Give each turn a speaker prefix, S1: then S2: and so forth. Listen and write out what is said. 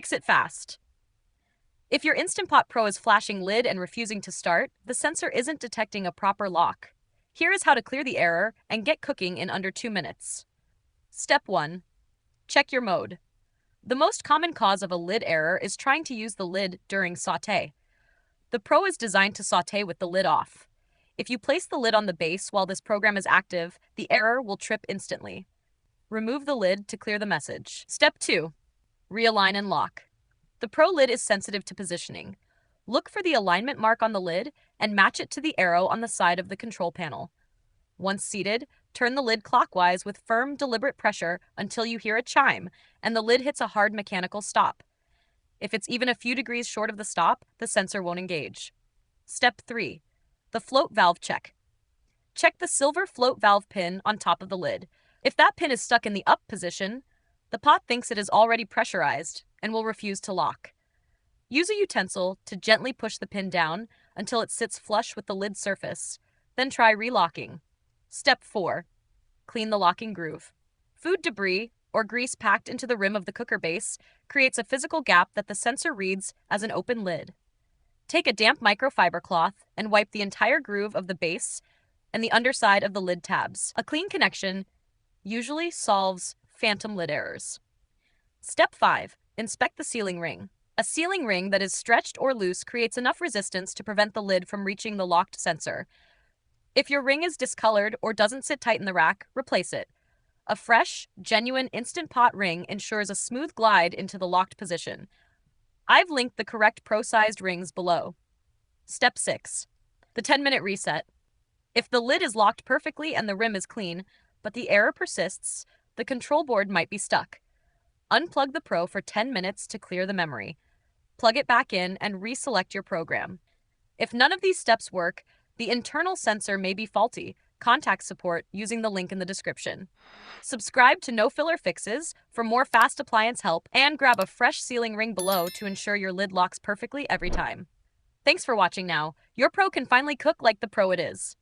S1: Fix it fast. If your Instant Pot Pro is flashing lid and refusing to start, the sensor isn't detecting a proper lock. Here is how to clear the error and get cooking in under 2 minutes. Step 1. Check your mode. The most common cause of a lid error is trying to use the lid during sauté. The Pro is designed to sauté with the lid off. If you place the lid on the base while this program is active, the error will trip instantly. Remove the lid to clear the message. Step 2. Realign and lock. The Pro lid is sensitive to positioning. Look for the alignment mark on the lid and match it to the arrow on the side of the control panel. Once seated, turn the lid clockwise with firm, deliberate pressure until you hear a chime and the lid hits a hard mechanical stop. If it's even a few degrees short of the stop, the sensor won't engage. Step 3. The float valve check. Check the silver float valve pin on top of the lid. If that pin is stuck in the up position, the pot thinks it is already pressurized and will refuse to lock. Use a utensil to gently push the pin down until it sits flush with the lid surface, then try relocking. Step 4. Clean the locking groove. Food debris or grease packed into the rim of the cooker base creates a physical gap that the sensor reads as an open lid. Take a damp microfiber cloth and wipe the entire groove of the base and the underside of the lid tabs. A clean connection usually solves phantom lid errors. Step 5. Inspect the sealing ring. A sealing ring that is stretched or loose creates enough resistance to prevent the lid from reaching the locked sensor. If your ring is discolored or doesn't sit tight in the rack, replace it. A fresh, genuine Instant Pot ring ensures a smooth glide into the locked position. I've linked the correct pro-sized rings below. Step 6. The 10-minute reset. If the lid is locked perfectly and the rim is clean, but the error persists, the control board might be stuck. Unplug the Pro for 10 minutes to clear the memory. Plug it back in and reselect your program. If none of these steps work, the internal sensor may be faulty. Contact support using the link in the description. Subscribe to No Filler Fixes for more fast appliance help and grab a fresh sealing ring below to ensure your lid locks perfectly every time. Thanks for watching now. Your Pro can finally cook like the Pro it is.